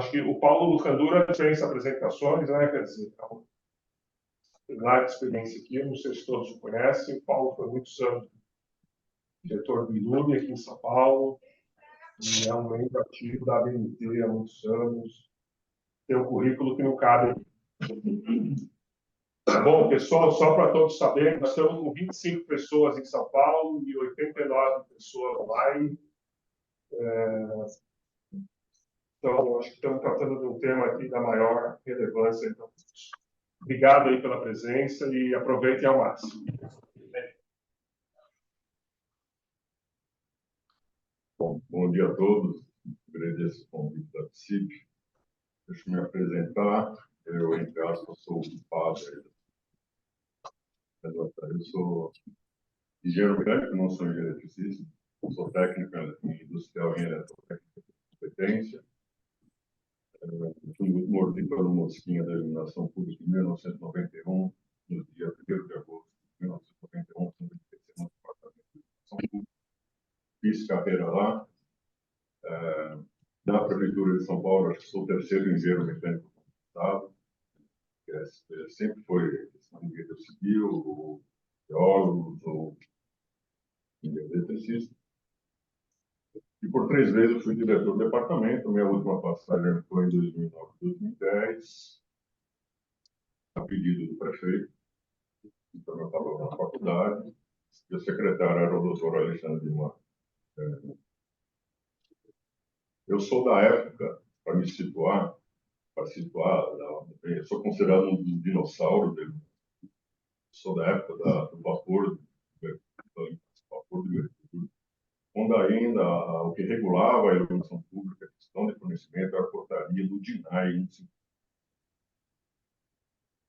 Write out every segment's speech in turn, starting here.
acho que o Paulo Lucandura fez apresentações, né? Quer dizer, então, larga experiência aqui, eu não sei se todos o conhecem. O Paulo foi muitos anos diretor do ILUME aqui em São Paulo, e é um membro ativo da ABNT há muitos anos. Tem um currículo que não cabe. Bom, pessoal, só para todos saberem, nós estamos com 25 pessoas em São Paulo e 89 pessoas online. Então, acho que estamos tratando de um tema aqui da maior relevância. Então, obrigado aí pela presença e aproveitem ao máximo. Bom dia a todos. Agradeço o convite da PSIP. Deixa eu me apresentar. Eu, entre aspas, sou o padre. Eu sou engenheiro mecânico, não sou engenheiro eletricista. Sou técnico em industrial em eletrotécnica de competência. Fui mordido pela mosquinha da iluminação pública em 1991, no dia 1º de agosto de 1991, no departamento de iluminação pública. Fiz carreira lá. Na Prefeitura de São Paulo, acho que sou o terceiro engenheiro mecânico contratado. Sempre foi engenheiro civil, ou geólogo, ou engenheiro eletricista. E por 3 vezes fui diretor do departamento. Minha última passagem foi em 2009, 2010, a pedido do prefeito. Então, eu estava na faculdade, e o secretário era o doutor Alexandre de Mar. Eu sou da época, para me situar, eu sou considerado um dos dinossauros dele. Sou da época do vapor de Mercúrio, quando ainda o que regulava a iluminação pública, a questão de fornecimento, era a portaria do DINAI.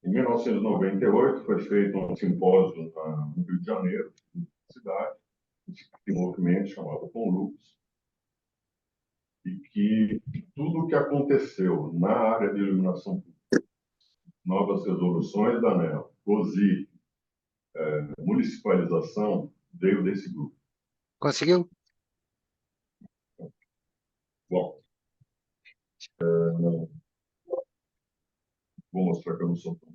Em 1998, foi feito um simpósio no Rio de Janeiro, na cidade, um movimento chamado Conlux, e que tudo o que aconteceu na área de iluminação pública, novas resoluções da ANEEL, COSI, municipalização, veio desse grupo. Conseguiu? Bom, vou mostrar que eu não sou tão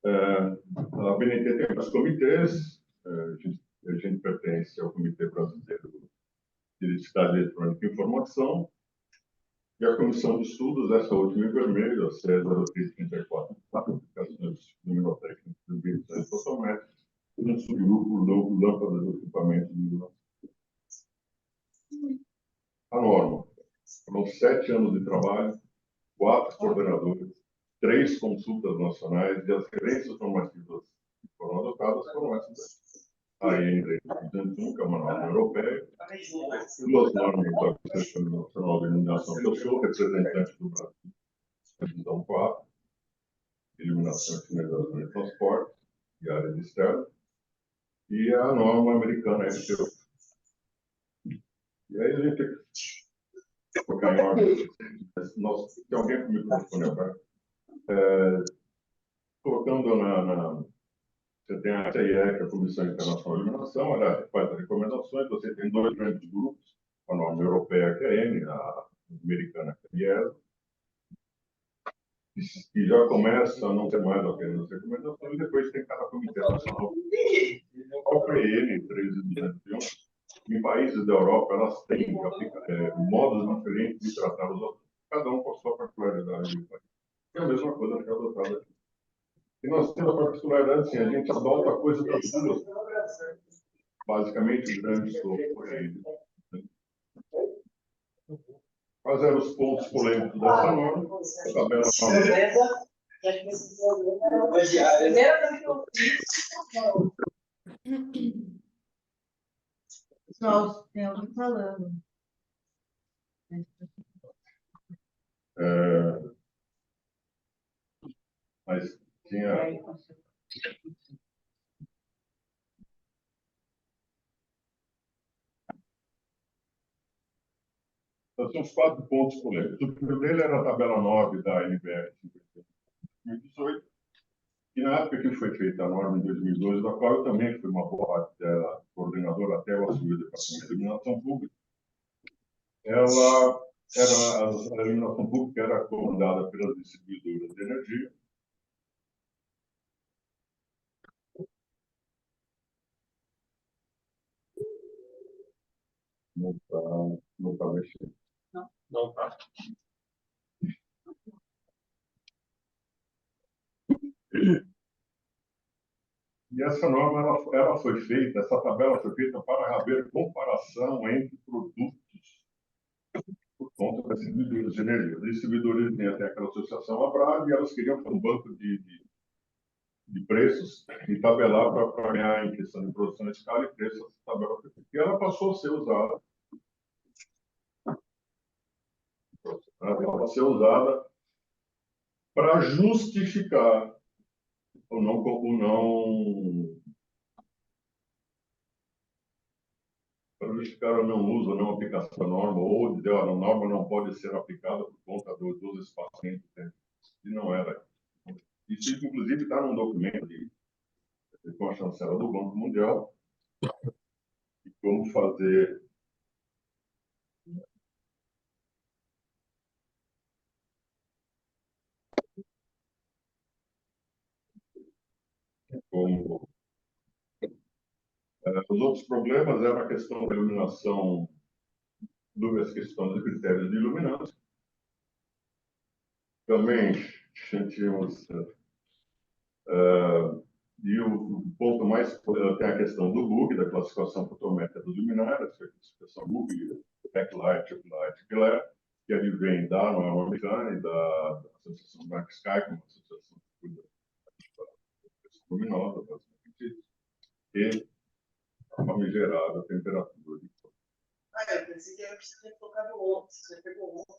a BNT tem vários comitês. A gente pertence ao Comitê Brasileiro de Identidade Eletrônica e Informação. E a Comissão de Estudos, essa última em vermelho, a C0334, aplicações luminotécnicas de ambientes fotométricos, e um subgrupo lâmpadas de equipamento de iluminação. A norma. Foram 7 anos de trabalho, 4 coordenadores, 3 consultas nacionais, e as referências normativas que foram adotadas foram essas. A EN 321, que é uma norma europeia, 2 normas da Associação Nacional de Iluminação, que eu sou representante do Brasil, a divisão 4, iluminação e sinalização e transporte, e área de externo, e a norma americana FTO. E aí a gente tem que colocar em ordem. Tem alguém com o microfone aberto? Colocando você tem a CIE, que é a Comissão Internacional de Iluminação, ela faz as recomendações. Você tem 2 grandes grupos, a norma europeia, que é a EN, a americana, que é a IESA, que já começa a não ter mais apenas as recomendações, e depois tem cada comitê nacional. A própria EN 13201, em países da Europa, elas têm modos diferentes de tratar os outros, cada um com a sua particularidade do país. É a mesma coisa que é adotada aqui. E nós temos a particularidade, assim, a gente adota coisas das duas. Basicamente, o grande escopo foi aí. Quais eram os pontos polêmicos dessa norma? A tabela Pessoal, tem alguém falando. Mas tinha... Então, são os 4 pontos polêmicos. O primeiro dele era a tabela 9 da NBR 2018, e na época que foi feita a norma em 2012, da qual eu também fui uma boa parte dela, coordenadora até eu assumir o Departamento de Iluminação Pública, ela a iluminação pública era comandada pelas distribuidoras de energia. Não está mexendo. Não tá. E essa norma ela foi feita, essa tabela foi feita para haver comparação entre produtos por conta das distribuidoras de energia. As distribuidoras têm até aquela associação Abrad e elas queriam ter um banco de preços e tabelar para ganhar em questão de produção de escala e preço essa tabela foi feita. E ela passou a ser usada. Ela passou a ser usada para justificar ou não para justificar o não uso, ou não aplicação da norma, ou dizer, a norma não pode ser aplicada por conta dos espaçamentos, né? E não era. Isso, inclusive, está num documento com a chancela do Banco Mundial, de como fazer como os outros problemas eram a questão da iluminação, as questões de critérios de iluminância. Também tínhamos e o ponto mais tem a questão do bug, da classificação fotométrica dos luminárias, que é a classificação bug, backlight, uplight, glare, que advém da norma americana e da Associação Dark Sky, que é uma associação que cuida da luminosa, basicamente, e a famigerada temperatura de cor. Eu pensei que era para você ter colocado ontem, você pegou ontem.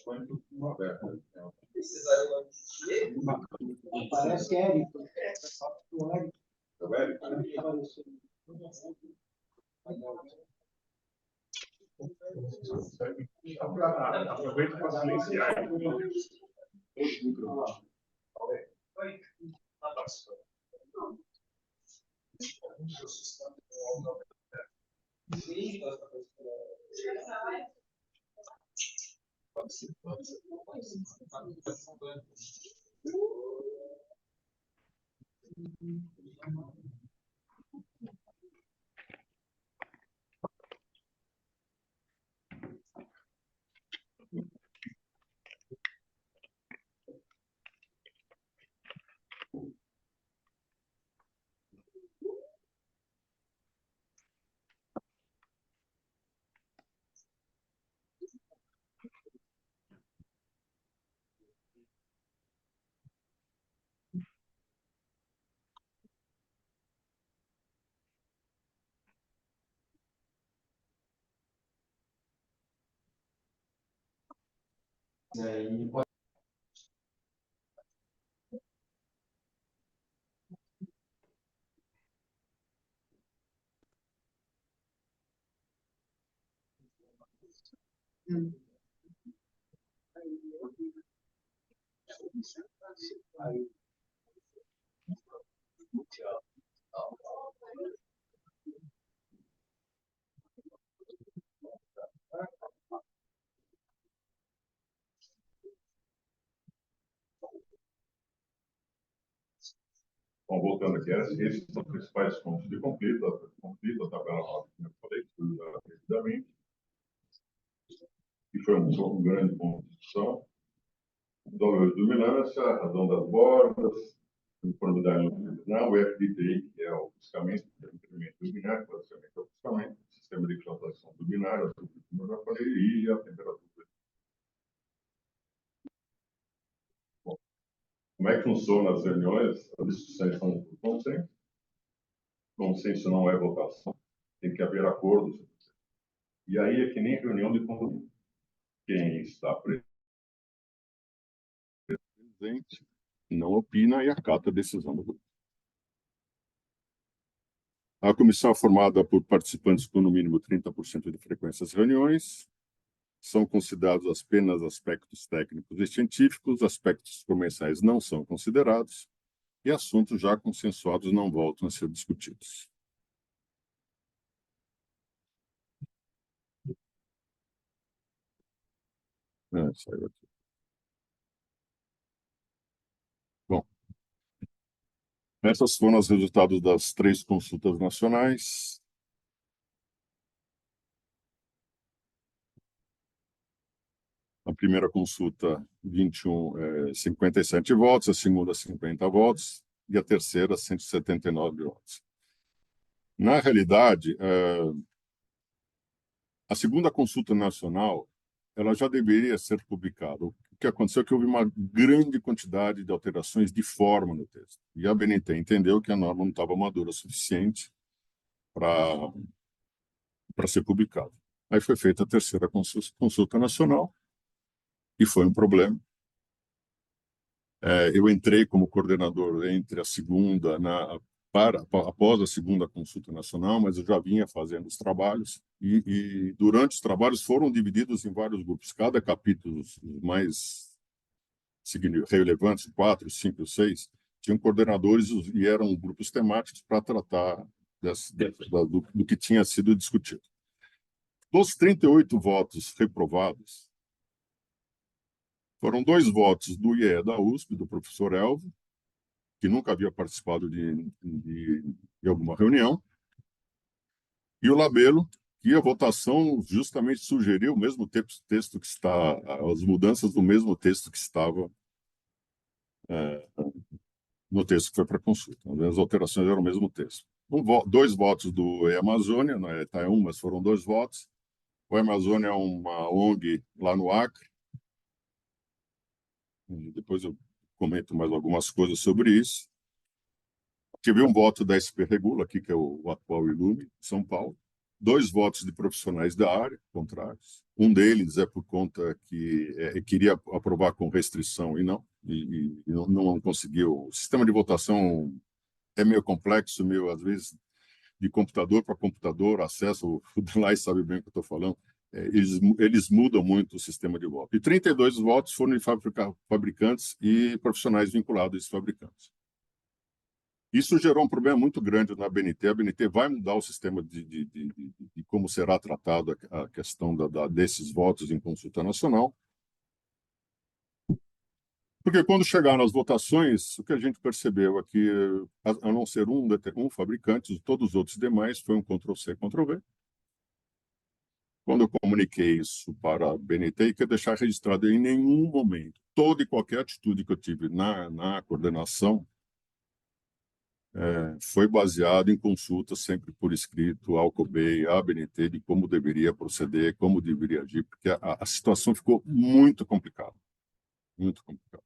Põe tudo no aberto, né? Precisaria de Parece Érico. É o Érico, né? Aproveita para silenciar todos os microfones. Bom, voltando aqui, esses são os principais pontos de conflito, a tabela 9, como eu falei, rapidamente, que foi um grande ponto de discussão. Os valores de dominância, a razão das bordas, uniformidade iluminal, o FDTI, que é o ofuscamento, que é o incremento luminar, basicamente é o ofuscamento, o sistema de exaltação luminar, como eu já falei, e a temperatura. Bom, como é que funciona as reuniões? As discussões são por consenso. Consenso não é votação, tem que haver acordo. E aí é que nem reunião de condomínio. Quem está presente não opina e acata a decisão do grupo. A comissão é formada por participantes com no mínimo 30% de frequência às reuniões. São considerados apenas aspectos técnicos e científicos, aspectos comerciais não são considerados e assuntos já consensuados não voltam a ser discutidos. Saiu aqui. Bom, esses foram os resultados das 3 consultas nacionais. A primeira consulta, 57 votos, a segunda, 50 votos, e a terceira, 179 votos. Na realidade, a segunda consulta nacional ela já deveria ser publicada. O que aconteceu é que houve uma grande quantidade de alterações de forma no texto. E a BNT entendeu que a norma não estava madura o suficiente para ser publicada. Aí foi feita a terceira consulta nacional, e foi um problema. Eu entrei como coordenador entre a segunda, após a segunda consulta nacional, mas eu já vinha fazendo os trabalhos, e durante os trabalhos foram divididos em vários grupos. Cada capítulo, os mais relevantes, 4, 5, 6, tinham coordenadores e eram grupos temáticos para tratar do que tinha sido discutido. Dos 38 votos reprovados, foram 2 votos do IE da USP, do professor Elvio, que nunca havia participado de alguma reunião, e o Labelo, que a votação justamente sugeriu o mesmo texto que está, as mudanças do mesmo texto que estava no texto que foi para consulta. As alterações eram o mesmo texto. 2 votos do E-Amazônia, não é Itaú, mas foram 2 votos. O E-Amazônia é uma ONG lá no Acre. E depois eu comento mais algumas coisas sobre isso. Tive um voto da SP Regula, aqui, que é o atual Ilume, São Paulo. 2 votos de profissionais da área, contrários. Um deles é por conta que queria aprovar com restrição e não conseguiu. O sistema de votação é meio complexo, meio, às vezes, de computador para computador, acesso, o Dalai sabe bem o que eu estou falando, eles mudam muito o sistema de voto. E 32 votos foram de fabricantes e profissionais vinculados a esses fabricantes. Isso gerou um problema muito grande na BNT. A BNT vai mudar o sistema de como será tratada a questão desses votos em consulta nacional. Porque quando chegaram as votações, o que a gente percebeu é que, a não ser um fabricante, todos os outros demais foi um Ctrl+C, Ctrl+V. Quando eu comuniquei isso para a BNT, e quero deixar registrado em nenhum momento, toda e qualquer atitude que eu tive na coordenação foi baseado em consultas sempre por escrito ao COBEI, à BNT, de como deveria proceder, como deveria agir, porque a situação ficou muito complicada. Muito complicada.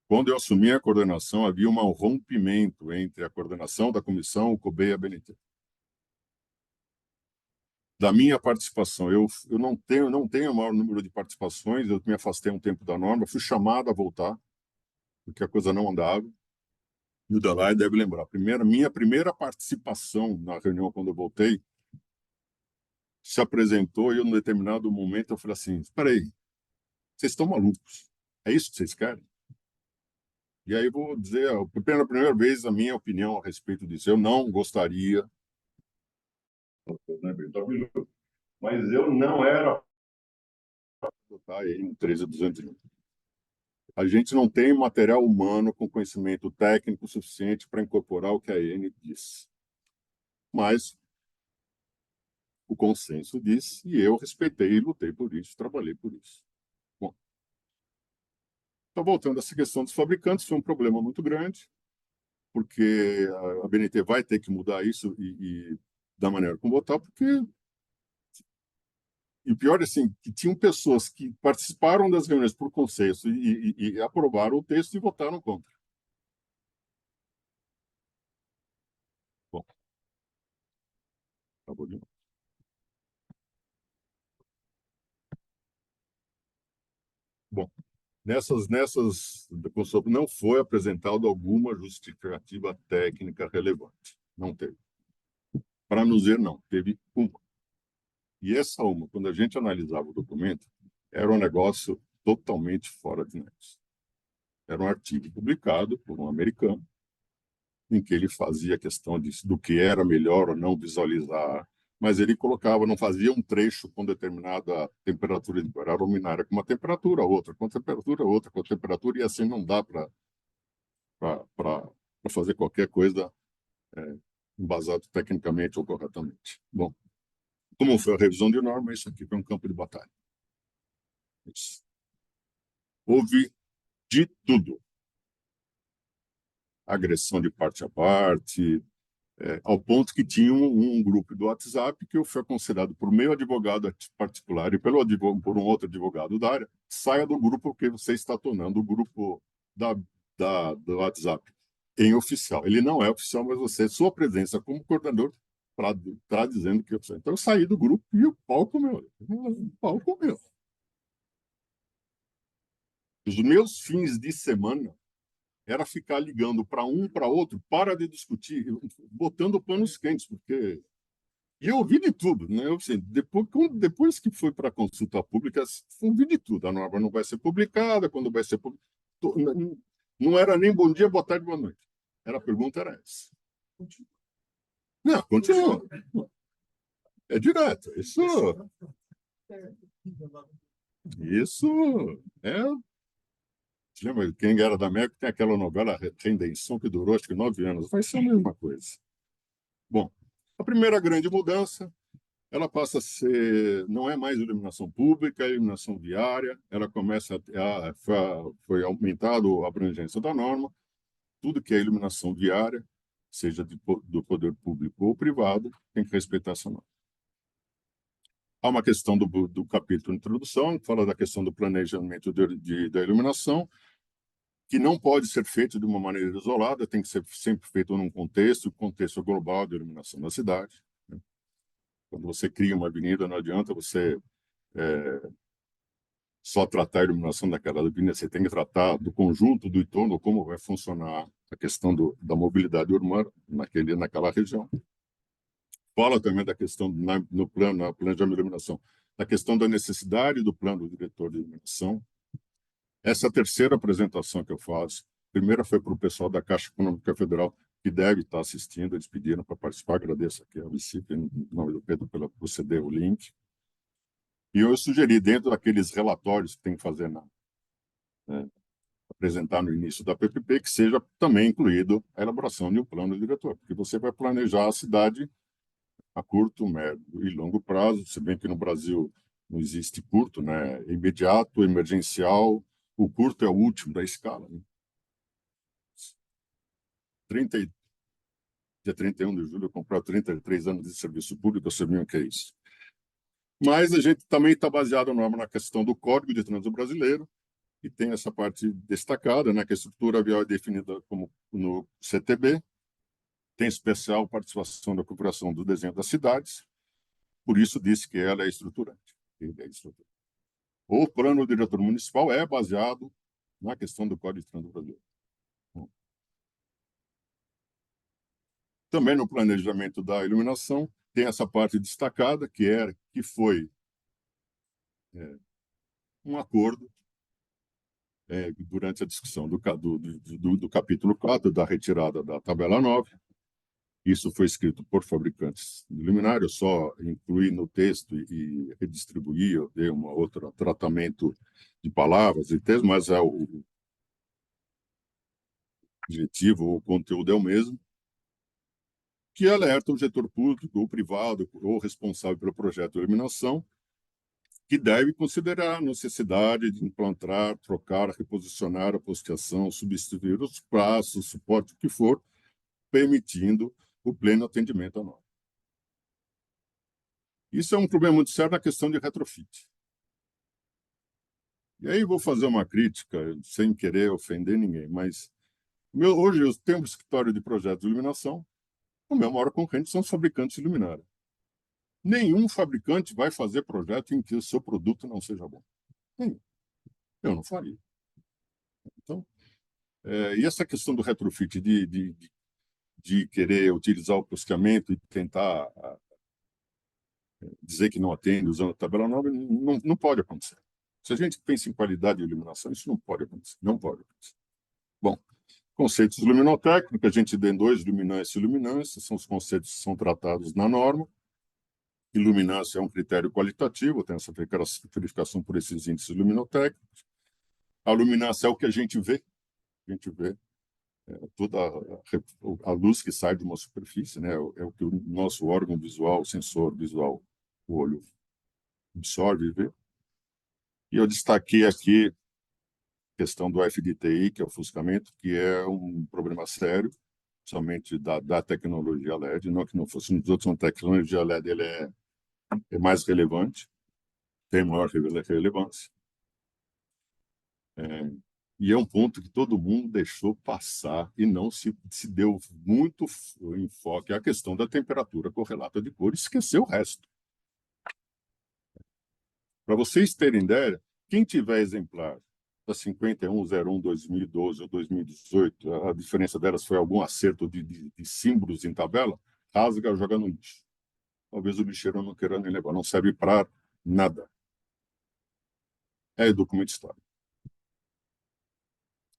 Quando eu assumi a coordenação, havia um rompimento entre a coordenação da comissão, o COBEI e a BNT. Da minha participação, eu não tenho o maior número de participações, eu me afastei um tempo da norma, fui chamado a voltar, porque a coisa não andava. E o Dalai deve lembrar. Minha primeira participação na reunião, quando eu voltei, se apresentou e eu, num determinado momento, eu falei assim, espera aí, vocês estão malucos? É isso que vocês querem? E aí vou dizer, pela primeira vez, a minha opinião a respeito disso. Eu não gostaria, mas eu não era para votar aí no 13.201. A gente não tem material humano com conhecimento técnico suficiente para incorporar o que a EN diz. Mas o consenso disse, e eu respeitei e lutei por isso, trabalhei por isso. Bom, então, voltando a essa questão dos fabricantes, foi um problema muito grande, porque a BNT vai ter que mudar isso da maneira como votar, porque... E o pior é assim, que tinham pessoas que participaram das reuniões por consenso e aprovaram o texto e votaram contra. Bom, acabou de novo. Bom, nessas não foi apresentada alguma justificativa técnica relevante. Não teve. Para nos dizer, não. Teve uma. E essa uma, quando a gente analisava o documento, era um negócio totalmente fora de nexo. Era um artigo publicado por um americano, em que ele fazia questão do que era melhor ou não visualizar mas ele colocava, não fazia um trecho com determinada temperatura, era a luminária com uma temperatura, outra com temperatura, outra com temperatura, e assim não dá para fazer qualquer coisa embasado tecnicamente ou corretamente. Bom, como foi a revisão de norma, isso aqui foi um campo de batalha. Houve de tudo. Agressão de parte a parte, ao ponto que tinha um grupo do WhatsApp que eu fui aconselhado por meio advogado particular e por um outro advogado da área, saia do grupo porque você está tornando o grupo do WhatsApp em oficial. Ele não é oficial, mas sua presença como coordenador está dizendo que eu sou. Então eu saí do grupo e o pau comeu. O pau comeu. Os meus fins de semana era ficar ligando para um, para outro, para de discutir, botando panos quentes, porque... E eu ouvi de tudo, né? Assim, depois que foi para a consulta pública, eu ouvi de tudo. A norma não vai ser publicada, quando vai ser publicada... Não era nem bom dia, boa tarde, boa noite. A pergunta era essa. Não, continua. É direto. Isso é... Você lembra? Quem era da América tem aquela novela Redenção que durou acho que 9 anos. Vai ser a mesma coisa. Bom, a primeira grande mudança, ela passa a ser, não é mais iluminação pública, é iluminação viária, ela começa foi aumentado a abrangência da norma, tudo que é iluminação viária, seja do poder público ou privado, tem que respeitar essa norma. Há uma questão do capítulo de introdução, que fala da questão do planejamento da iluminação, que não pode ser feito de uma maneira isolada, tem que ser sempre feito num contexto, o contexto global de iluminação da cidade. Né? Quando você cria uma avenida, não adianta você só tratar a iluminação daquela avenida, você tem que tratar do conjunto do entorno, como vai funcionar a questão da mobilidade urbana naquela região. Fala também da questão, no planejamento de iluminação, da questão da necessidade do plano diretor de iluminação. Essa terceira apresentação que eu faço, a primeira foi para o pessoal da Caixa Econômica Federal, que deve estar assistindo, eles pediram para participar, agradeço aqui ao Recife, em nome do Pedro, por ceder o link. E eu sugeri, dentro daqueles relatórios que tem que fazer, apresentar no início da PPP, que seja também incluído a elaboração de um plano diretor, porque você vai planejar a cidade a curto, médio e longo prazo, se bem que no Brasil não existe curto, né? Imediato, emergencial, o curto é o último da escala. Né? Dia 31 de julho, eu comprei 33 anos de serviço público, eu sabia o que é isso. Mas a gente também está baseado na questão do Código de Trânsito Brasileiro, e tem essa parte destacada, né, que a estrutura vial é definida como no CTB, tem especial participação da configuração do desenho das cidades, por isso disse que ela é estruturante. O plano diretor municipal é baseado na questão do Código de Trânsito Brasileiro. Também no planejamento da iluminação, tem essa parte destacada, que foi um acordo durante a discussão do capítulo 4, da retirada da tabela 9. Isso foi escrito por fabricantes de luminária, eu só incluí no texto e redistribuí, eu dei um outro tratamento de palavras e textos, mas o objetivo, o conteúdo é o mesmo, que alerta o gestor público ou privado ou responsável pelo projeto de iluminação, que deve considerar a necessidade de implantar, trocar, reposicionar a postação, substituir os prazos, suporte, o que for, permitindo o pleno atendimento à norma. Isso é um problema muito sério na questão de retrofit. E aí vou fazer uma crítica, sem querer ofender ninguém, mas hoje eu tenho um escritório de projetos de iluminação, o meu maior concorrente são os fabricantes de luminária. Nenhum fabricante vai fazer projeto em que o seu produto não seja bom. Nenhum. Eu não faria. Então, e essa questão do retrofit, de querer utilizar o postamento e tentar dizer que não atende usando a tabela 9, não pode acontecer. Se a gente pensa em qualidade de iluminação, isso não pode acontecer. Não pode acontecer. Bom, conceitos luminotécnicos, a gente tem 2, luminância e iluminância, são os conceitos que são tratados na norma. Iluminância é um critério qualitativo, tem essa verificação por esses índices luminotécnicos. A luminância é o que a gente vê toda a luz que sai de uma superfície, né? É o que o nosso órgão visual, o sensor visual, o olho, absorve e vê. E eu destaquei aqui a questão do FDTI, que é o ofuscamento, que é um problema sério, somente da tecnologia LED, não que não fosse nos outros, a tecnologia LED ele é mais relevante, tem maior relevância. E é um ponto que todo mundo deixou passar e não se deu muito enfoque à questão da temperatura correlata de cor, esqueceu o resto. Para vocês terem ideia, quem tiver exemplar da 5101-2012 ou 2018, a diferença delas foi algum acerto de símbolos em tabela, rasga, joga no lixo. Talvez o lixeiro não queira nem levar, não serve para nada. É documento histórico.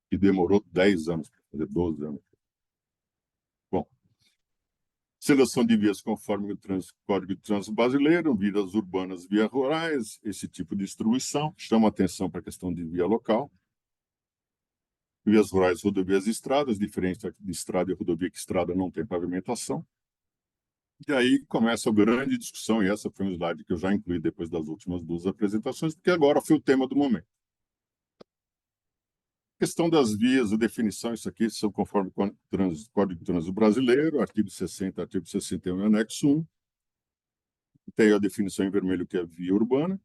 Que demorou 10 anos para fazer, 12 anos. Bom, seleção de vias conforme o Código de Trânsito Brasileiro, vias urbanas, vias rurais, esse tipo de distribuição, chama atenção para a questão de via local. Vias rurais, rodovias e estradas, diferente de estrada e rodovia, que estrada não tem pavimentação. E aí começa a grande discussão, e essa foi um slide que eu já incluí depois das últimas duas apresentações, porque agora foi o tema do momento. Questão das vias, a definição, isso aqui são conforme o Código de Trânsito Brasileiro, artigo 60, artigo 61, anexo 1. Tem a definição em vermelho, que é via urbana,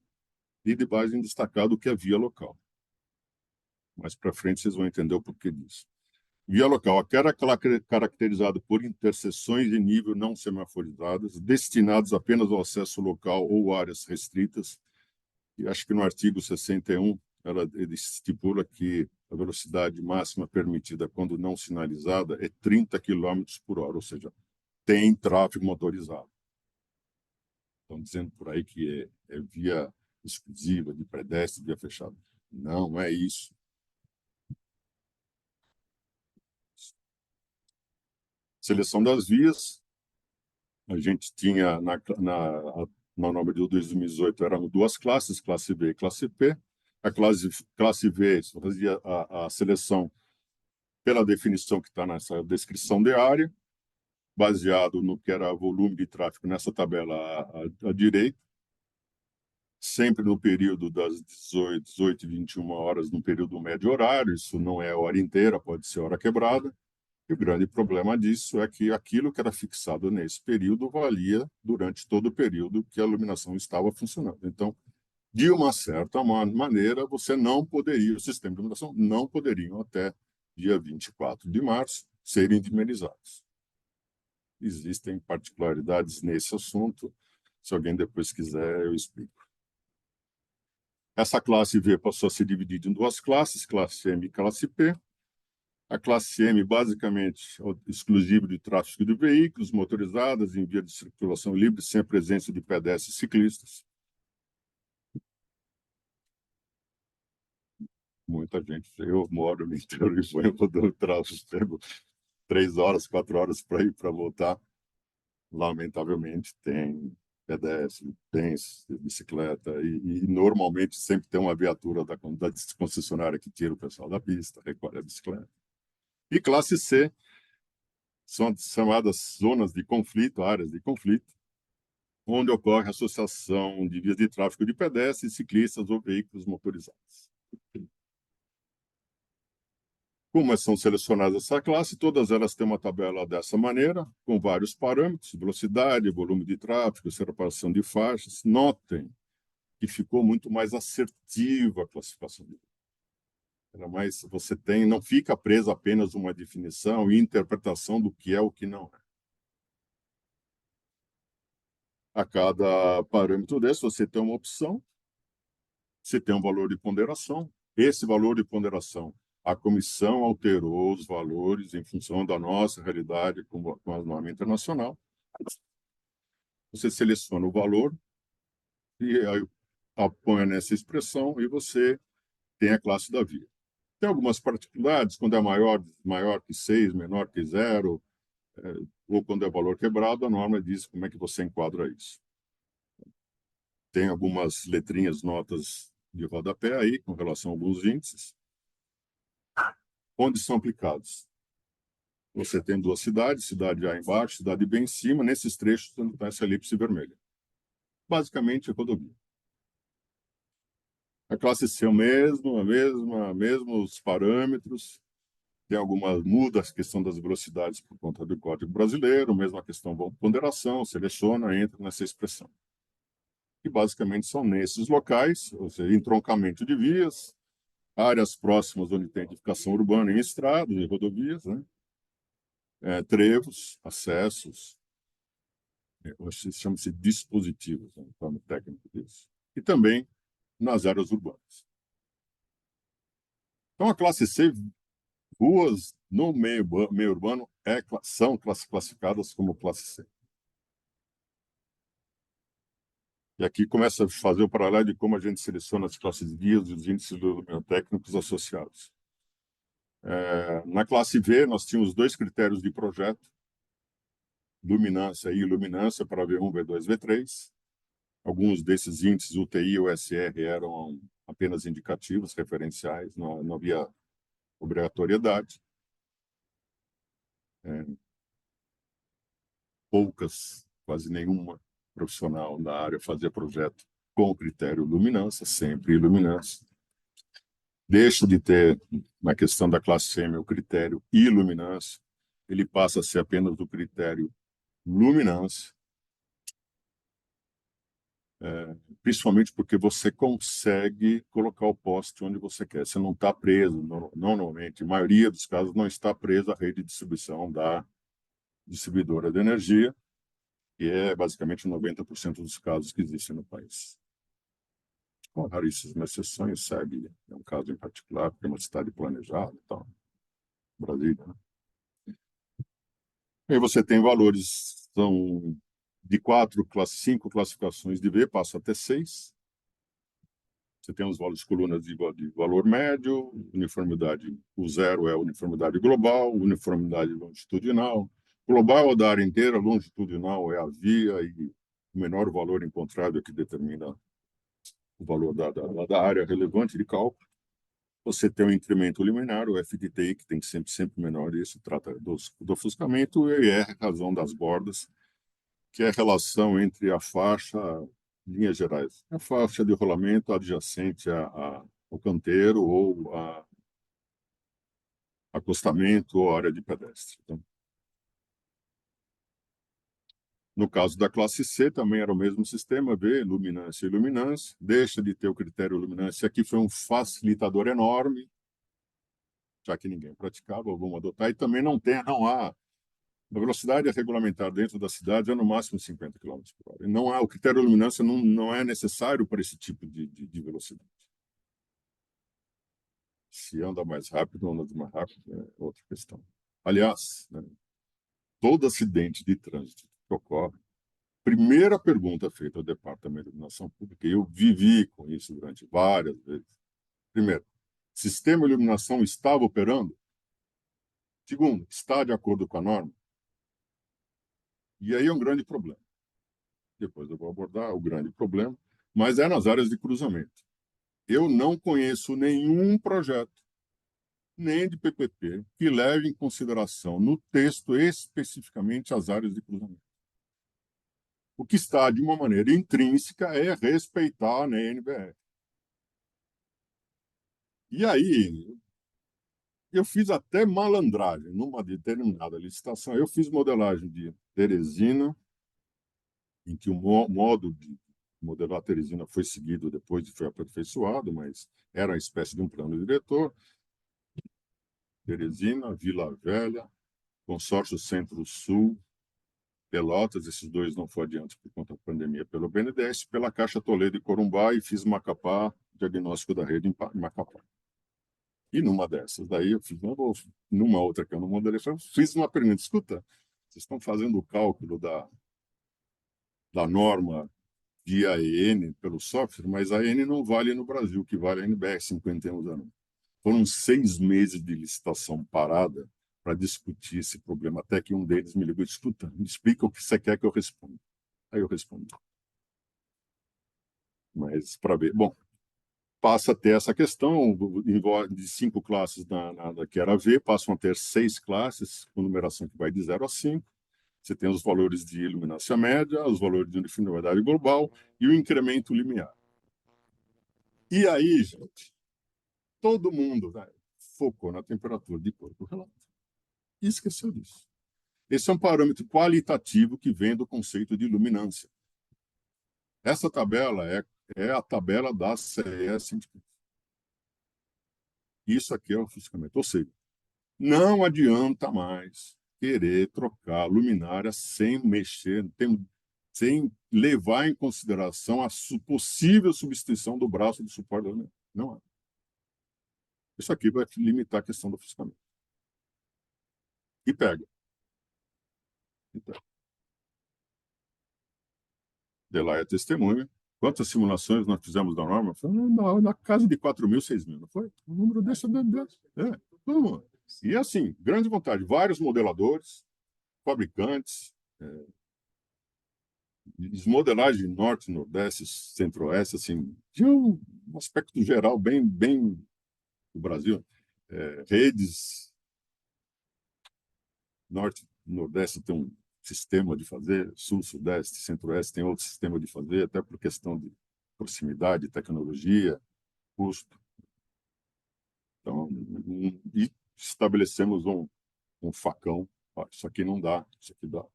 e de baixo em destacado, que é via local. Mais para frente vocês vão entender o porquê disso. Via local, aquela caracterizada por interseções de nível não semaforizadas, destinadas apenas ao acesso local ou áreas restritas. E acho que no artigo 61, ele estipula que a velocidade máxima permitida quando não sinalizada é 30 km por hora, ou seja, tem tráfego motorizado. Estão dizendo por aí que é via exclusiva, de pedestre, via fechada. Não é isso. Seleção das vias. A gente tinha, na norma de 2018, eram duas classes, classe B e classe P. A classe V fazia a seleção pela definição que está nessa descrição de área, baseado no que era volume de tráfego nessa tabela à direita, sempre no período das 18 e 21 horas, no período médio horário, isso não é hora inteira, pode ser hora quebrada. E o grande problema disso é que aquilo que era fixado nesse período valia durante todo o período que a iluminação estava funcionando. Então, de uma certa maneira, você não poderia, o sistema de iluminação não poderiam até dia 24 de março serem indemnizados. Existem particularidades nesse assunto. Se alguém depois quiser, eu explico. Essa classe V passou a ser dividida em duas classes, classe M e classe P. A classe M, basicamente, é exclusiva de tráfego de veículos motorizados em via de circulação livre, sem a presença de pedestres e ciclistas. Muita gente. Eu moro no interior de Goiânia, vou dar o tráfego, pego 3 horas, 4 horas para ir para voltar. Lamentavelmente, tem pedestre, tem bicicleta, e normalmente sempre tem uma viatura da concessionária que tira o pessoal da pista, recolhe a bicicleta. E classe C são as chamadas zonas de conflito, áreas de conflito, onde ocorre a associação de vias de tráfego de pedestres, ciclistas ou veículos motorizados. Como são selecionadas essa classe, todas elas têm uma tabela dessa maneira, com vários parâmetros, velocidade, volume de tráfego, separação de faixas. Notem que ficou muito mais assertiva a classificação de mas você não fica preso apenas uma definição e interpretação do que é o que não é. A cada parâmetro desse, você tem uma opção, você tem um valor de ponderação. Esse valor de ponderação, a comissão alterou os valores em função da nossa realidade com a norma internacional. Você seleciona o valor e aí põe nessa expressão e você tem a classe da via. Tem algumas particularidades, quando é maior que 6, menor que 0, ou quando é valor quebrado, a norma diz como é que você enquadra isso. Tem algumas letrinhas, notas de rodapé aí, com relação a alguns índices. Onde são aplicados? Você tem duas cidades, cidade A embaixo, cidade B em cima, nesses trechos onde está essa elipse vermelha. Basicamente, rodovia. A classe C é mesmos parâmetros, tem algumas mudas, a questão das velocidades por conta do Código Brasileiro, mesma questão de ponderação, seleciona, entra nessa expressão. E basicamente são nesses locais, ou seja, entroncamento de vias, áreas próximas onde tem edificação urbana em estradas e rodovias, né? Trevos, acessos, chama-se dispositivos, né, o termo técnico disso. E também nas áreas urbanas. Então, a classe C, ruas no meio urbano são classificadas como classe C. E aqui começa a fazer o paralelo de como a gente seleciona as classes guias e os índices técnicos associados. Na classe V, nós tínhamos 2 critérios de projeto, luminância e iluminância para V1, V2, V3. Alguns desses índices, UTI e USR, eram apenas indicativos, referenciais, não havia obrigatoriedade. Poucas, quase nenhuma profissional da área fazia projeto com critério luminância, sempre iluminância. Deixa de ter, na questão da classe M, o critério iluminância, ele passa a ser apenas o critério luminância, principalmente porque você consegue colocar o poste onde você quer. Você não está preso, normalmente, a maioria dos casos, não está preso à rede de distribuição da distribuidora de energia, que é basicamente 90% dos casos que existem no país. Com raríssimas exceções, segue, é um caso em particular, porque é uma cidade planejada e tal, Brasília, né? Aí você tem valores, são de 5 classificações de V, passa até 6. Você tem os valores de colunas de valor médio, uniformidade, o 0 é a uniformidade global, uniformidade longitudinal. Global é da área inteira, longitudinal é a via, e o menor valor encontrado é que determina o valor da área relevante de cálculo. Você tem o incremento liminar, o F de TI, que tem que sempre menor, e isso trata do ofuscamento, e R, razão das bordas, que é a relação entre a faixa, linhas gerais, a faixa de rolamento adjacente ao canteiro ou a acostamento ou área de pedestre. Então, no caso da classe C, também era o mesmo sistema, V, luminância e iluminância, deixa de ter o critério luminância, aqui foi um facilitador enorme, já que ninguém praticava, vamos adotar, e também não há. A velocidade regulamentar dentro da cidade é no máximo 50 km por hora. Não há, o critério de luminância não é necessário para esse tipo de velocidade. Se anda mais rápido ou anda mais rápido é outra questão. Aliás, né, todo acidente de trânsito que ocorre, primeira pergunta feita ao Departamento de Iluminação Pública, e eu vivi com isso durante várias vezes. Primeiro, sistema de iluminação estava operando? Segundo, está de acordo com a norma? E aí é um grande problema. Depois eu vou abordar o grande problema, mas é nas áreas de cruzamento. Eu não conheço nenhum projeto, nem de PPP, que leve em consideração no texto especificamente as áreas de cruzamento. O que está de uma maneira intrínseca é respeitar a NBR. E aí, eu fiz até malandragem numa determinada licitação. Eu fiz modelagem de Teresina, em que o modo de modelar Teresina foi seguido depois e foi aperfeiçoado, mas era uma espécie de um plano diretor. Teresina, Vila Velha, Consórcio Centro-Sul, Pelotas, esses dois não foram adiante por conta da pandemia, pelo BNDES, pela Caixa Toledo e Corumbá, e fiz Macapá, diagnóstico da rede em Macapá. E numa dessas, daí eu fiz numa outra que eu não modelei, fiz uma pergunta: escuta, vocês estão fazendo o cálculo da norma via EN pelo software, mas a EN não vale no Brasil, que vale a NBR 51 anos. Foram 6 meses de licitação parada para discutir esse problema, até que um deles me ligou: escuta, me explica o que você quer que eu responda. Aí eu respondi. mas para ver. Bom, passa a ter essa questão de 5 classes que era V, passam a ter 6 classes, com numeração que vai de 0 a 5. Você tem os valores de iluminância média, os valores de uniformidade global e o incremento limiar. E aí, gente, todo mundo, né, focou na temperatura de corpo relato e esqueceu disso. Esse é um parâmetro qualitativo que vem do conceito de iluminância. Essa tabela é a tabela da CE científica. Isso aqui é o ofuscamento. Ou seja, não adianta mais querer trocar luminária sem mexer, sem levar em consideração a possível substituição do braço do suporte da luminária. Não é. Isso aqui vai limitar a questão do ofuscamento. E pega. Então, Delay é testemunha. Quantas simulações nós fizemos da norma? Foi na casa de 4.000, 6.000, não foi? Um número desse todo mundo. E assim, grande vontade. Vários modeladores, fabricantes, desmodelagem norte, nordeste, centro-oeste, assim, de um aspecto geral bem do Brasil. Redes norte, nordeste tem um sistema de fazer, sul, sudeste, centro-oeste tem outro sistema de fazer, até por questão de proximidade, tecnologia, custo. Então, e estabelecemos um facão. Ó, isso aqui não dá, isso aqui dá.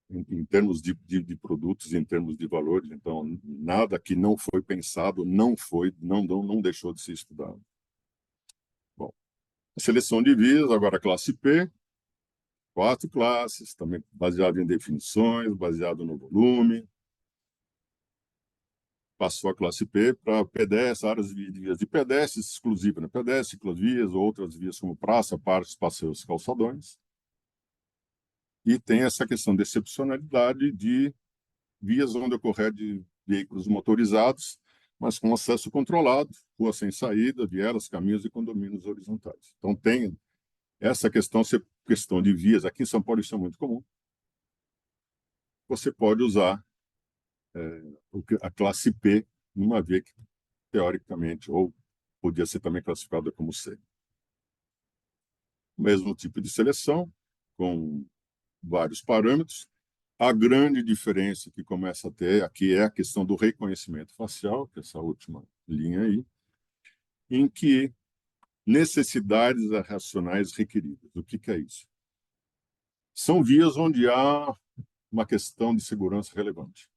Em termos de produtos, em termos de valores, então, nada que não foi pensado, não deixou de ser estudado. Bom, a seleção de vias, agora classe P, 4 classes, também baseado em definições, baseado no volume. Passou a classe P para pedestres, áreas de vias de pedestres exclusivas, né? Pedestres, ciclovias, outras vias como praça, parques, passeios, calçadões. E tem essa questão de excepcionalidade de vias onde ocorrer de veículos motorizados, mas com acesso controlado, rua sem saída, vielas, caminhos e condomínios horizontais. Então, tem essa questão de vias. Aqui em São Paulo isso é muito comum. Você pode usar a classe P numa via que, teoricamente, ou podia ser também classificada como C. Mesmo tipo de seleção, com vários parâmetros. A grande diferença que começa a ter aqui é a questão do reconhecimento facial, que é essa última linha aí, em que necessidades racionais requeridas. O que é isso? São vias onde há uma questão de segurança relevante.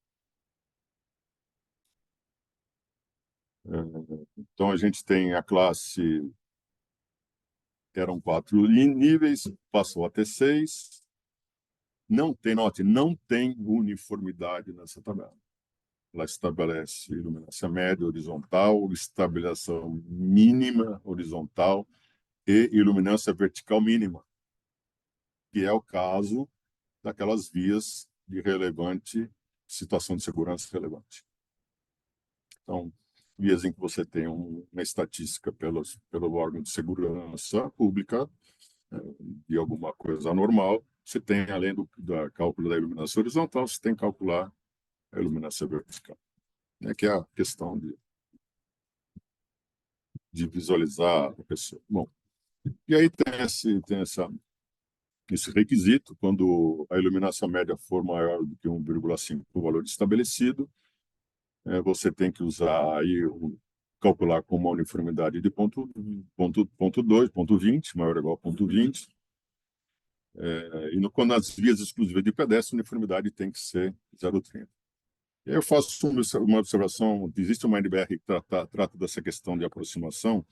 Então, a gente tem a classe, eram 4 níveis, passou a ter 6. Não tem, note, não tem uniformidade nessa tabela. Ela estabelece iluminância média horizontal, estabilização mínima horizontal e iluminância vertical mínima, que é o caso daquelas vias de relevante, situação de segurança relevante. Então, vias em que você tem uma estatística pelo órgão de segurança pública de alguma coisa anormal, você tem, além do cálculo da iluminação horizontal, você tem que calcular a iluminação vertical, né, que é a questão de visualizar a pessoa. Bom, e aí tem esse requisito, quando a iluminação média for maior do que 1,5 o valor estabelecido, você tem que usar aí calcular com uma uniformidade de ponto 2, ponto 20, maior ou igual a ponto 20. Quando as vias exclusivas de pedestre, a uniformidade tem que ser 0,30. E aí eu faço uma observação, existe uma NBR que trata dessa questão de aproximação,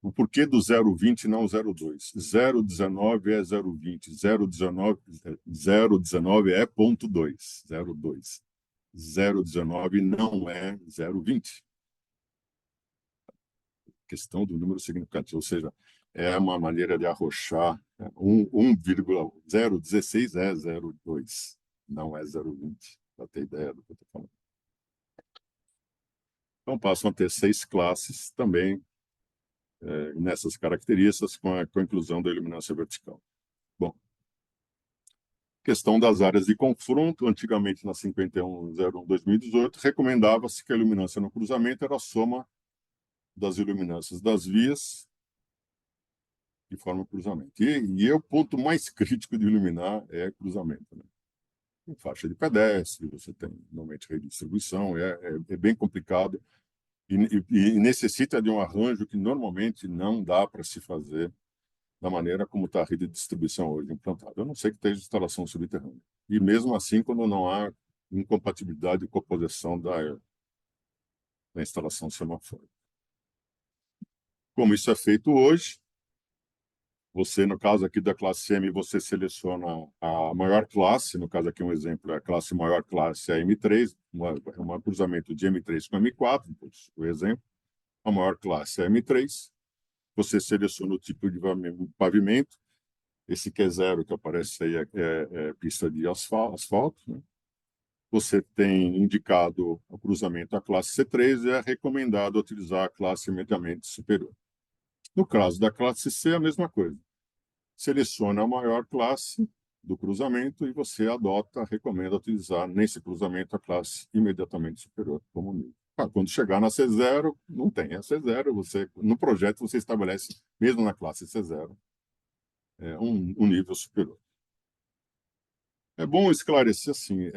o porquê do 0,20 e não 0,2. 0,19 é 0,20, 0,19 é ponto 2, 0,2. 0,19 não é 0,20. Questão do número significativo, ou seja, é uma maneira de arrochar. 0,16 é 0,2, não é 0,20, para ter ideia do que eu estou falando. Então, passam a ter 6 classes também nessas características, com a inclusão da iluminância vertical. Bom, Questão das áreas de confronto. Antigamente, na 5101/2018, recomendava-se que a iluminância no cruzamento era a soma das iluminâncias das vias de forma cruzamento. E o ponto mais crítico de iluminar é cruzamento, né? Em faixa de pedestre, você tem normalmente redistribuição, é bem complicado e necessita de um arranjo que normalmente não dá para se fazer da maneira como está a rede de distribuição hoje implantada. A não ser que esteja instalação subterrânea. E mesmo assim, quando não há incompatibilidade com a posição da instalação semafórica. Como isso é feito hoje, você, no caso aqui da classe M, você seleciona a maior classe, no caso aqui um exemplo, a classe maior classe é a M3, um cruzamento de M3 com M4, o exemplo. A maior classe é a M3. Você seleciona o tipo de pavimento. Esse Q0 que aparece aí é pista de asfalto, né? Você tem indicado o cruzamento à classe C3 e é recomendado utilizar a classe imediatamente superior. No caso da classe C, a mesma coisa. Seleciona a maior classe do cruzamento e você recomenda utilizar nesse cruzamento a classe imediatamente superior como nível. Quando chegar na C0, não tem a C0, no projeto você estabelece, mesmo na classe C0, um nível superior. É bom esclarecer assim,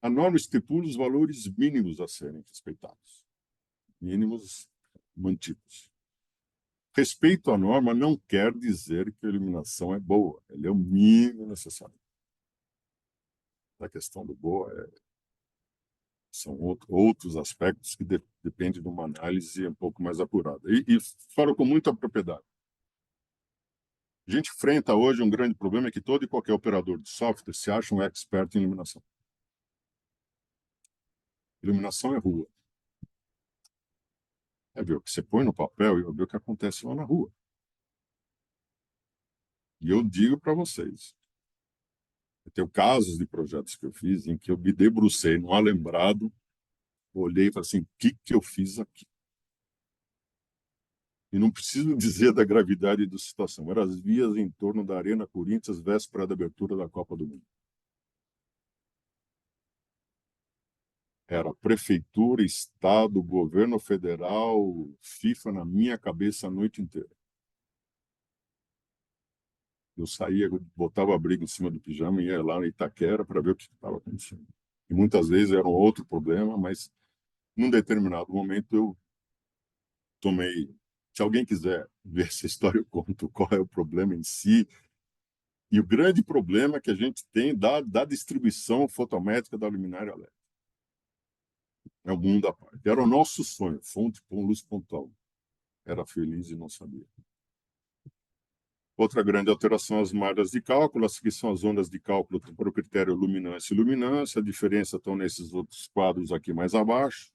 a norma estipula os valores mínimos a serem respeitados, mínimos mantidos. Respeito à norma não quer dizer que a iluminação é boa, ela é o mínimo necessário. A questão do boa são outros aspectos que dependem de uma análise um pouco mais apurada. E falo com muita propriedade. A gente enfrenta hoje um grande problema, é que todo e qualquer operador de software se acha um expert em iluminação. Iluminação é rua. É ver o que você põe no papel e ver o que acontece lá na rua. E eu digo para vocês, eu tenho casos de projetos que eu fiz em que eu me debrucei no alembrado, olhei e falei assim, o que eu fiz aqui? E não preciso dizer da gravidade da situação. Eram as vias em torno da Arena Corinthians, véspera da abertura da Copa do Mundo. Era prefeitura, estado, governo federal, FIFA na minha cabeça a noite inteira. Eu saía, botava a briga em cima do pijama e ia lá no Itaquera para ver o que estava acontecendo. E muitas vezes era um outro problema, mas num determinado momento eu tomei. Se alguém quiser ver essa história, eu conto qual é o problema em si. E o grande problema que a gente tem da distribuição fotométrica da luminária LED. É o mundo à parte. Era o nosso sonho, fonte com luz pontual. Era feliz e não sabia. Outra grande alteração, as malhas de cálculo, as que são as ondas de cálculo para o critério luminância e luminância. A diferença estão nesses outros quadros aqui mais abaixo.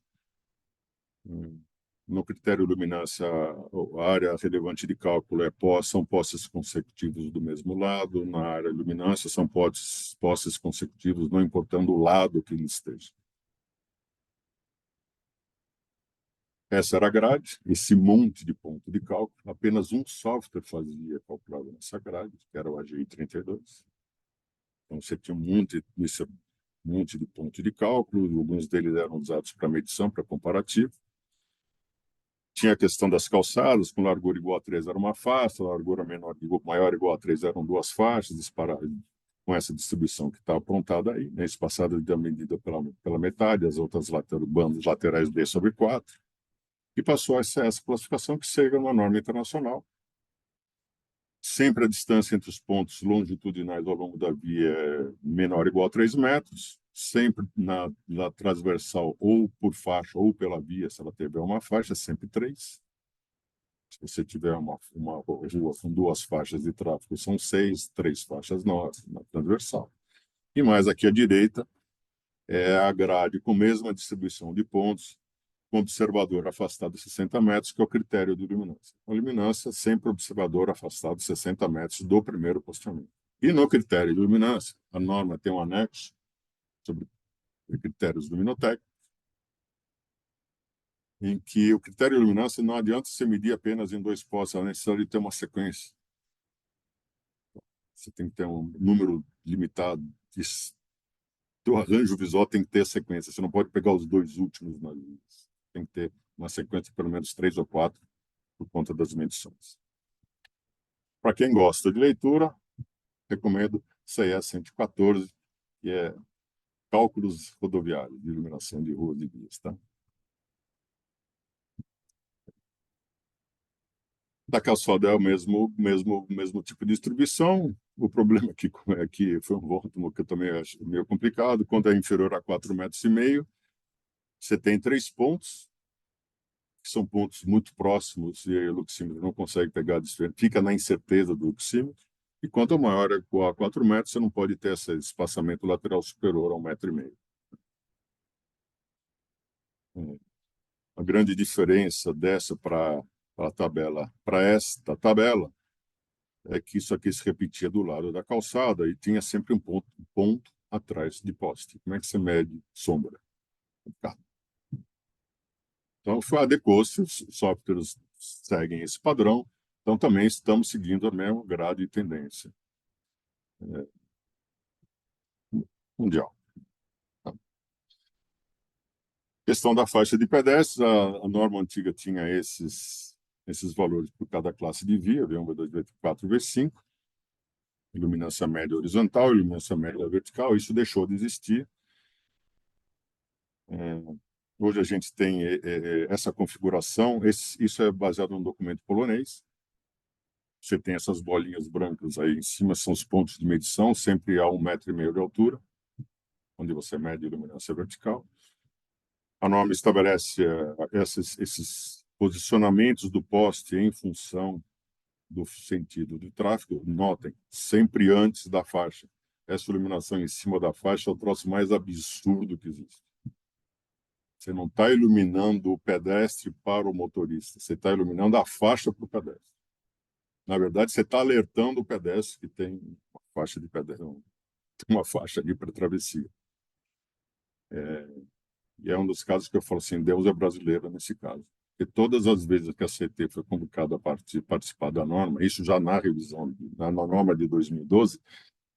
No critério luminância, a área relevante de cálculo são postes consecutivos do mesmo lado. Na área luminância, são postes consecutivos, não importando o lado que ele esteja. Essa era a grade, esse monte de ponto de cálculo. Apenas um software calculava nessa grade, que era o AGI 32. Então, você tinha um monte de pontos de cálculo, alguns deles eram usados para medição, para comparativo. Tinha a questão das calçadas, com largura igual a 3 era uma faixa, largura maior igual a 3 eram duas faixas, com essa distribuição que está aprontada aí, né, espaçada da medida pela metade, as outras bandas laterais B/4. E passou a ser essa classificação que segue uma norma internacional. Sempre a distância entre os pontos longitudinais ao longo da via é menor ou igual a 3 metros, sempre na transversal ou por faixa ou pela via, se ela tiver uma faixa, sempre 3. Se você tiver uma rua com duas faixas de tráfego, são 6, 3 faixas na transversal. E mais aqui à direita é a grade com a mesma distribuição de pontos, com observador afastado 60 metros, que é o critério de luminância. A luminância, sempre observador afastado 60 metros do primeiro posteamento. E no critério de luminância, a norma tem um anexo sobre critérios luminotécnicos, em que o critério de luminância não adianta você medir apenas em 2 postes, é necessário ter uma sequência. Você tem que ter um número limitado. Teu arranjo visual tem que ter sequência. Você não pode pegar os dois últimos nas linhas. Tem que ter uma sequência de pelo menos 3 ou 4 por conta das medições. Para quem gosta de leitura, recomendo CE 114, que é Cálculos Rodoviários de Iluminação de Ruas e Vias. Tá? Da calçada é o mesmo tipo de distribuição. O problema aqui é que foi um voto que eu também acho meio complicado. Quando é inferior a 4,5 metros, você tem 3 pontos, que são pontos muito próximos, e aí o luxímetro não consegue pegar a diferença, fica na incerteza do luxímetro. E quanto maior é a 4 metros, você não pode ter esse espaçamento lateral superior a 1,5 metro. A grande diferença dessa para a tabela, para esta tabela, é que isso aqui se repetia do lado da calçada e tinha sempre um ponto atrás de poste. Como é que você mede sombra? Então, adequou-se, os softwares seguem esse padrão, então também estamos seguindo a mesma grade e tendência mundial. Questão da faixa de pedestres, a norma antiga tinha esses valores por cada classe de via, V1, V2, V4 e V5, iluminância média horizontal, iluminância média vertical, isso deixou de existir. Hoje a gente tem essa configuração, isso é baseado num documento polonês. Você tem essas bolinhas brancas aí em cima, são os pontos de medição, sempre a 1,5 metro de altura, onde você mede a iluminância vertical. A norma estabelece esses posicionamentos do poste em função do sentido do tráfego. Notem, sempre antes da faixa. Essa iluminação em cima da faixa é o troço mais absurdo que existe. Você não está iluminando o pedestre para o motorista, você está iluminando a faixa para o pedestre. Na verdade, você está alertando o pedestre que tem uma faixa de pedestre, uma faixa ali para travessia. E é um dos casos que eu falo assim, Deus é brasileiro nesse caso. Porque todas as vezes que a CT foi convocada a participar da norma, isso já na revisão, na norma de 2012,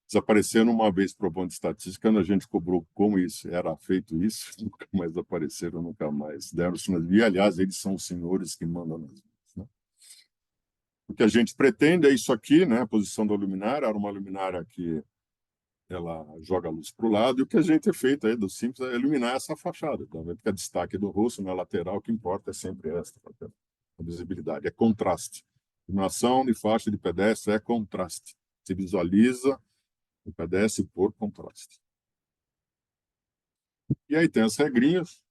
desapareceram uma vez para o ponto de estatística, quando a gente cobrou como isso era feito isso, nunca mais apareceram, nunca mais deram. E, aliás, eles são os senhores que mandam nas vidas. Né? O que a gente pretende é isso aqui, né? A posição da luminária, era uma luminária que ela joga a luz para o lado, e o que a gente tem feito aí do simples é iluminar essa fachada, tá? Porque a destaque do rosto na lateral, o que importa é sempre esta, a visibilidade, é contraste. Iluminação de faixa de pedestre é contraste. Se visualiza o pedestre por contraste. E aí tem as regrinhas,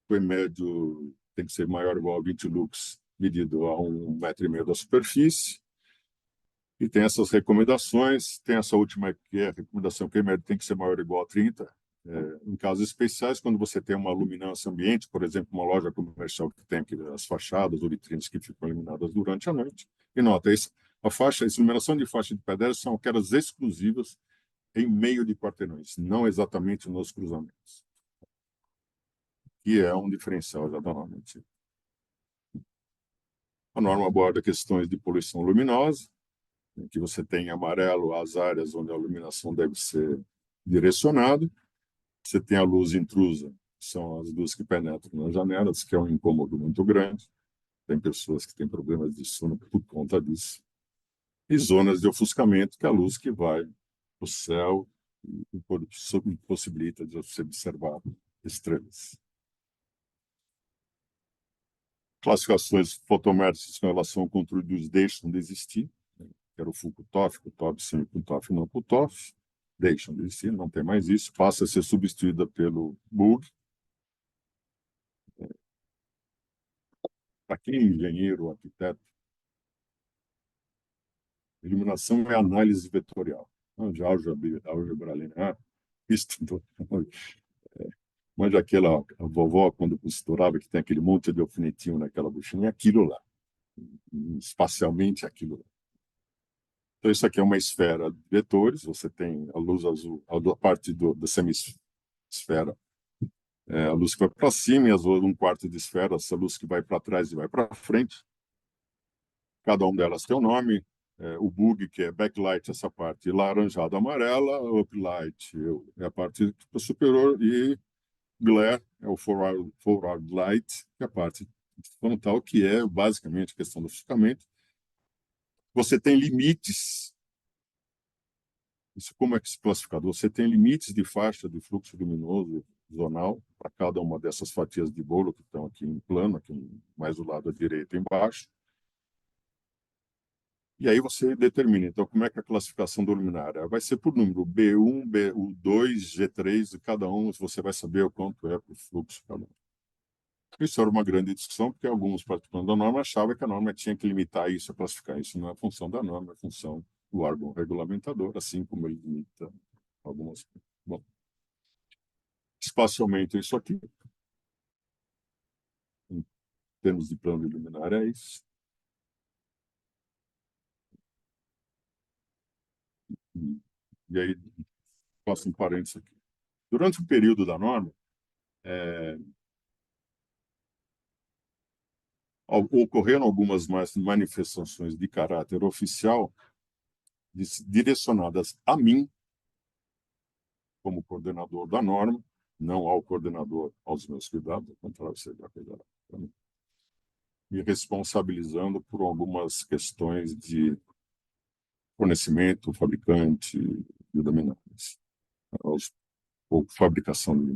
o médio tem que ser maior ou igual a 20 lux, medido a 1,5 metro da superfície. E tem essas recomendações, tem essa última que é a recomendação que o médio tem que ser maior ou igual a 30. Em casos especiais, quando você tem uma luminância ambiente, por exemplo, uma loja comercial que tem aqui as fachadas ou vitrines que ficam iluminadas durante a noite. E nota, a iluminação de faixa de pedestre são aquelas exclusivas em meio de quarteirões, não exatamente nos cruzamentos. E é um diferencial já da norma antiga. A norma aborda questões de poluição luminosa, em que você tem em amarelo as áreas onde a iluminação deve ser direcionada. Você tem a luz intrusa, que são as luzes que penetram nas janelas, que é um incômodo muito grande. Tem pessoas que têm problemas de sono por conta disso. E zonas de ofuscamento, que é a luz que vai para o céu e possibilita de você observar estrelas. Classificações fotométricas com relação ao controle dos deixam de existir, que era o FUCO-TOF, CUTOF, semi-CUTOF e não CUTOF, deixam de existir, não tem mais isso, passa a ser substituída pelo BUG. Para quem é engenheiro ou arquiteto, iluminação é análise vetorial. De álgebra linear, mas aquela a vovó, quando costurava, que tem aquele monte de alfinetinho naquela buchinha, é aquilo lá. Espacialmente, aquilo lá. Então, isso aqui é uma esfera de vetores, você tem a luz azul, a parte da semisfera, a luz que vai para cima, e um quarto de esfera, essa luz que vai para trás e vai para frente. Cada uma delas tem um nome. o bug, que é backlight, essa parte laranjada amarela, uplight é a parte superior, e glare é o forward light, que é a parte frontal, que é basicamente a questão do ofuscamento. Você tem limites. Isso como é que se classificador? Você tem limites de faixa de fluxo luminoso zonal para cada uma dessas fatias de bolo que estão aqui em plano, aqui mais do lado à direita embaixo. E aí você determina, então, como é que é a classificação da luminária? Vai ser por número B1, B2, G3, e cada um você vai saber o quanto é para o fluxo cada um. Isso era uma grande discussão, porque alguns participantes da norma achavam que a norma tinha que limitar isso, a classificar isso. Não é função da norma, é função do órgão regulamentador, assim como ele limita algumas coisas. Bom, espacialmente, isso aqui, em termos de plano de luminária, é isso. E aí, faço um parênteses aqui. Durante o período da norma, ocorreram algumas manifestações de caráter oficial direcionadas a mim, como coordenador da norma, não ao coordenador, aos meus cuidados, ao contrário, seria cuidar para mim, me responsabilizando por algumas questões de fornecimento, fabricante e dominantes, ou fabricação de